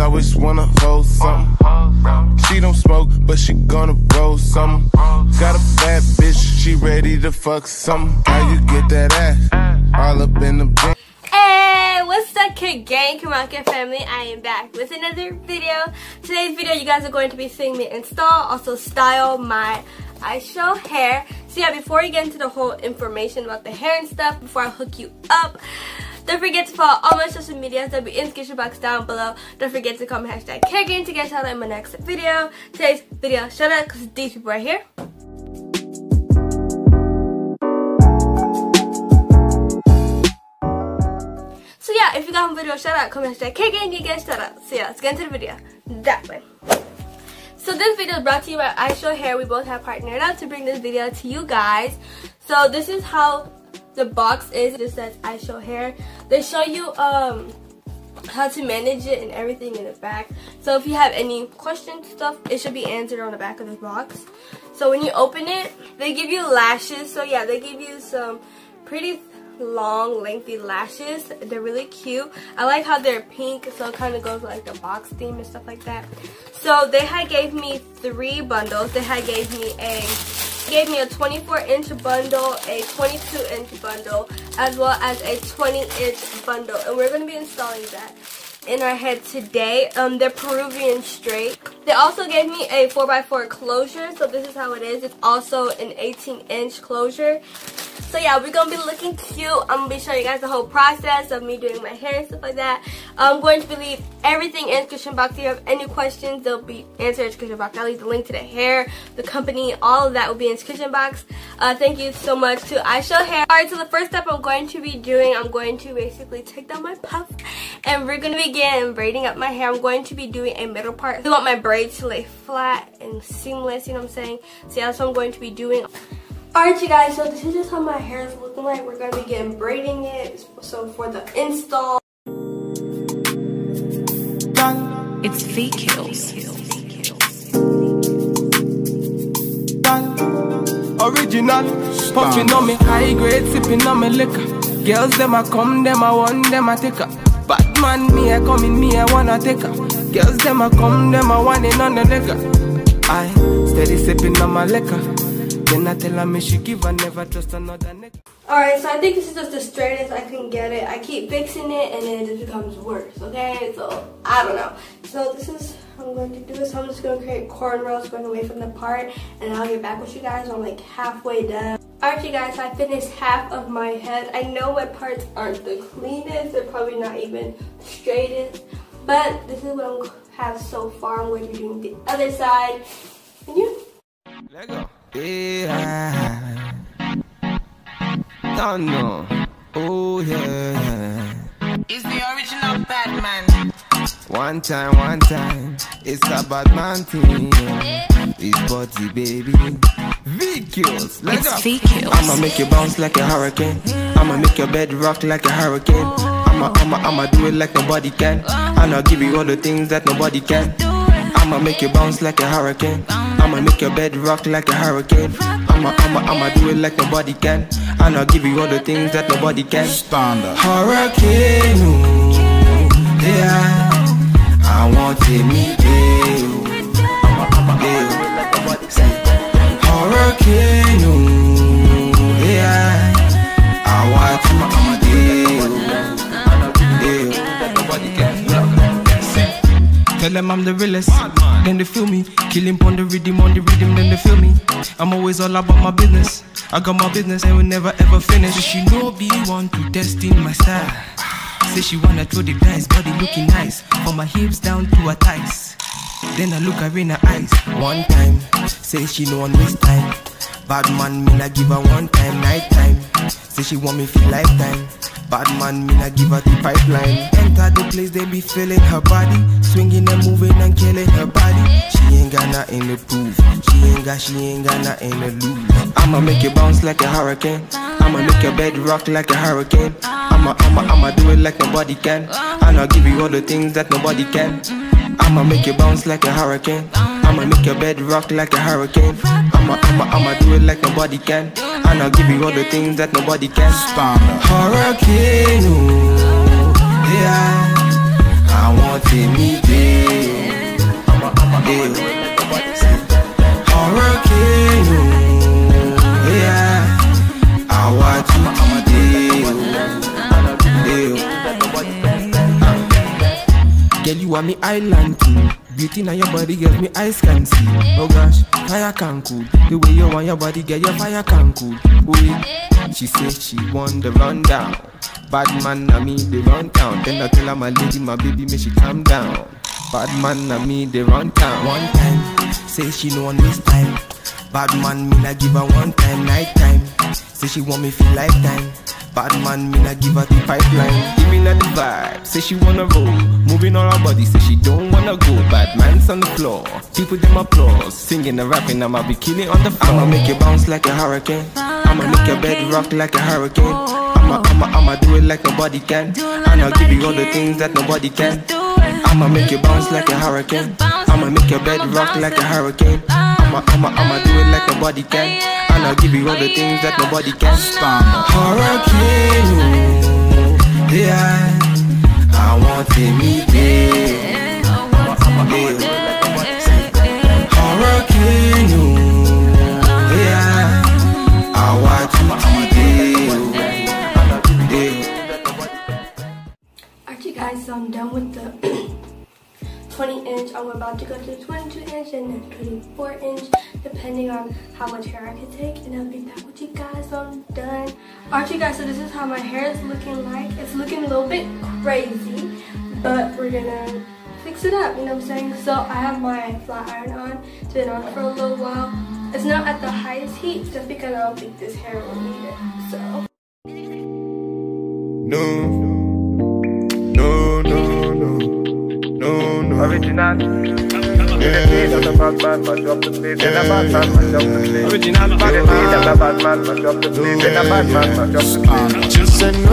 always wanna hold something. She don't smoke, but she gonna roll something. Got a bad bitch, she ready to fuck something. How you get that ass? All up in the bin. Hey, what's up, kid gang, Peruvian family? I am back with another video. Today's video, you guys are going to be seeing me install, also style my IShow hair. So yeah, before you get into the whole information about the hair and stuff, before I hook you up, don't forget to follow all my social medias. They'll be in the description box down below. Don't forget to comment hashtag #CareGain to get a shout out in my next video. Today's video shout out because these people right here. So yeah, if you got a video shout out, comment hashtag #CareGain, you get a shout out. So yeah, let's get into the video that way. So this video is brought to you by IShow Hair. We both have partnered up to bring this video to you guys. So this is how the box is. It just says IShow Hair. They show you how to manage it and everything in the back. So if you have any questions stuff, it should be answered on the back of this box. So when you open it, they give you lashes. So yeah, they give you some pretty long lengthy lashes. They're really cute. I like how they're pink, so it kind of goes like the box theme and stuff like that. So they had gave me 3 bundles. They had gave me a 24-inch bundle, a 22-inch bundle, as well as a 20-inch bundle, and we're going to be installing that in our head today. They're Peruvian straight. They also gave me a 4x4 closure, so this is how it is. It's also an 18-inch closure. So yeah, we're going to be looking cute. I'm going to be showing you guys the whole process of me doing my hair and stuff like that. I'm going to leave everything in the description box. If you have any questions, they'll be answered in the description box. I'll leave the link to the hair, the company, all of that will be in the description box. Thank you so much to IShow Hair. Alright, so the first step I'm going to be doing, I'm going to basically take down my puff and we're going to begin braiding up my hair. I'm going to be doing a middle part. I want my braids to lay flat and seamless, you know what I'm saying? So yeah, that's what I'm going to be doing. Alright you guys, so this is just how my hair is looking like. We're going to begin braiding it. So for the install, it's fake kills. Original, puffing on me high grade, sipping on me liquor. Girls them a come, them a want, them a take her. Bad man, me a come in, me a wanna take her. Girls them a come, them a want in on the liquor. I steady sipping on my liquor. Then I tell her me she give her, never trust another nigga. Alright, so I think this is just the straightest I can get it. I keep fixing it and then it just becomes worse, okay? So, I don't know. So this is how I'm going to do it. So I'm just going to create cornrows going away from the part, and I'll get back with you guys. I'm like halfway done. Alright you guys, I finished half of my head. I know my parts aren't the cleanest. They're probably not even straightest. But this is what I have so far. I'm going to be doing the other side. And yeah. Let go. Yeah. Don't know. Oh yeah. It's the original Batman. One time. It's a bad man thing. It's body baby. V-Kills. Let's go. V-Kills. I'ma make you bounce like a hurricane. I'ma make your bed rock like a hurricane. I'ma do it like nobody can. And I'll give you all the things that nobody can. I'ma make you bounce like a hurricane. I'ma make your bed rock like a hurricane. I'ma do it like nobody can. And I'll give you all the things that nobody can. Standard. Hurricane, ooh, yeah. I want to meet you. Hurricane, ooh, yeah. I want to meet you. Nobody can. Tell them I'm the realest, then they feel me. Kill him on the rhythm, then they feel me. I'm always all about my business. I got my business, I will never ever finish. So she know be one to test in my style. Say she wanna throw the dice, body looking nice. From my hips down to her thighs. Then I look her in her eyes. One time, say she no one waste time. Bad man, me not give her one time, night time. Say she want me for lifetime. Bad man, me not give her the pipeline. Enter the place, they be feeling her body. Swinging and moving and killing her body. She ain't got nothing to prove. She ain't got nothing to lose. I'ma make you bounce like a hurricane. I'ma make your bed rock like a hurricane. I'ma do it like nobody can. And I'll give you all the things that nobody can. I'ma make you bounce like a hurricane. I'ma make your bed rock like a hurricane. I'ma do it like nobody can. And I'll give you all the things that nobody can. Hurricane, ooh, yeah. I want to meet you. Girl, you are me island king. Beauty now your body, girl, me eyes can see. Oh gosh, fire can cool. The way you want your body, girl, your fire can cool. Wait, she says she want the rundown. Bad man, I mean, they run town. Then I tell her, my lady, my baby, may she calm down. Bad man, I mean, they run town. One time, say she no one this time. Bad man, me I give her one time, night time. Say she want me feel lifetime. Bad man, me I give her the pipeline. Give me the vibe, say she wanna roll. Moving on her body, say she don't wanna go. Bad man's on the floor, people them applause. Singing and rapping, I'ma be killing on the floor. I'ma make you bounce like a hurricane. I'ma make your bed rock like a hurricane. I'ma do it like nobody can. And I'll give you all the things that nobody can. I'ma make you bounce like a hurricane. I'ma make your bed rock like a hurricane. I'ma do it like nobody can. And I'll give you all the things that nobody can. Hurricane, oh, yeah, I want to meet you. Hurricane, oh, yeah, I want to meet you. Alright you guys, so I'm done with the 20-inch. I'm about to go to 22-inch and then 24-inch, depending on how much hair I can take, and I'll be back with you guys. So I'm done. Alright you guys, so this is how my hair is looking like. It's looking a little bit crazy, but we're gonna fix it up, you know what I'm saying? So I have my flat iron on. It's been on for a little while. It's not at the highest heat just because I don't think this hair will need it. So no. Original. Yeah. The bad man, but drop the plate. The bad man, but drop the plate. Original The bad man, but drop the plate. The bad man, but drop the plate. Just say no.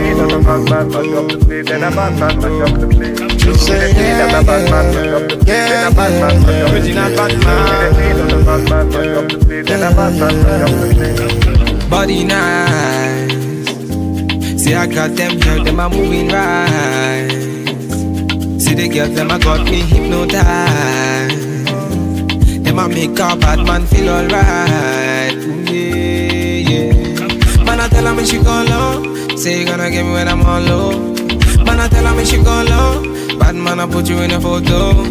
The bad man, but drop the plate. The bad man, but drop the plate. Just say The bad man, but drop the plate. The bad man, but drop the plate. Original bad man. The bad man, but drop the plate. The bad man, but drop the plate. Body nice. See I got them girls, them are moving right. See the girls, them a got me hypnotized. Them a make a bad man feel alright. Yeah. Man I tell her me she go low. Say you gonna get me when I'm all low. Man I tell her me she go low. Bad man I put you in a photo.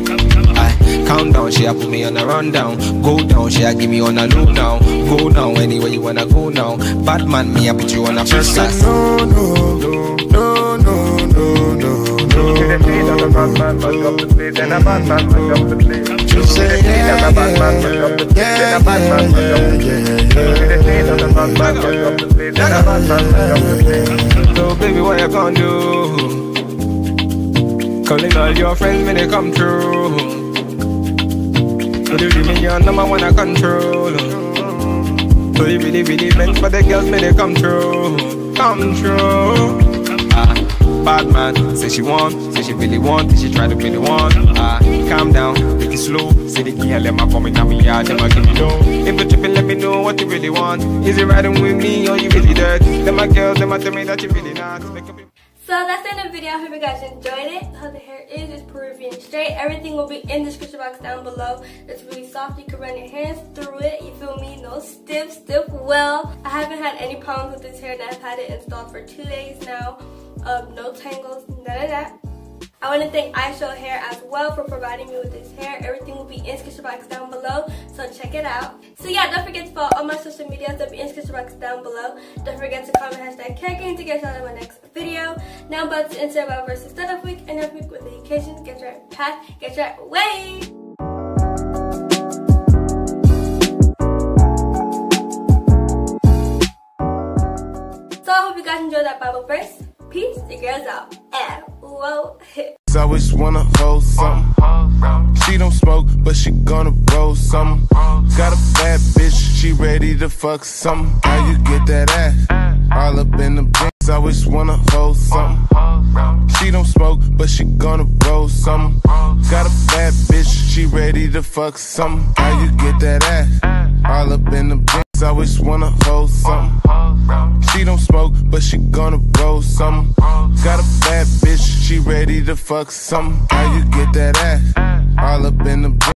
Count down, she a put me on a rundown. Go down, she a give me on a low now. Go down anywhere you wanna go now. Bad man, me a put you on a first class. No. The bad man, but drop the plate. The bad man, but drop the plate. Just say The bad man, but drop the plate. The bad man, but drop the plate. The bad man, but drop the plate. The bad man, but drop the plate. So baby, what you gonna do? Calling all your friends when they come through. So you give me your number when I control. So you really meant for the girls when they come through. Come through. Bad man, say she want, say she really want, say she try to be the one. Calm down, take it slow. Say the girl, let my come in on me yard, them a give me low. If you tripping, let me know what you really want. Is it riding with me or you really dirt? Them my girls, them a tell me that you really not. So that's the end of the video. I hope you guys enjoyed it. How the hair is just Peruvian straight. Everything will be in the description box down below. It's really soft. You can run your hands through it. You feel me? No stiff well. I haven't had any problems with this hair, and I've had it installed for 2 days now. No tangles, none of that. I want to thank IShow Hair as well for providing me with this hair. Everything will be in the description box down below, so check it out. So yeah, don't forget to follow all my social medias. They'll be in the description box down below. Don't forget to comment #CareGain to get started on my next video. Now I'm about to enter my versus startup week and every week with the occasion. Get your path, get your way. So I hope you guys enjoyed that Bible verse. Peace, the girls out. And whoa. I always wanna hold something. She don't smoke, but she gonna roll something. Got a bad bitch, she ready to fuck something. How you get that ass? All up in the jeans. I always wanna hold something. She don't smoke, but she gonna roll something. Got a bad bitch, she ready to fuck something. How you get that ass? All up in the jeans. I always wanna hold something. She don't smoke, but she gonna roll something. Got a bad bitch, she ready to fuck something. How you get that ass? All up in the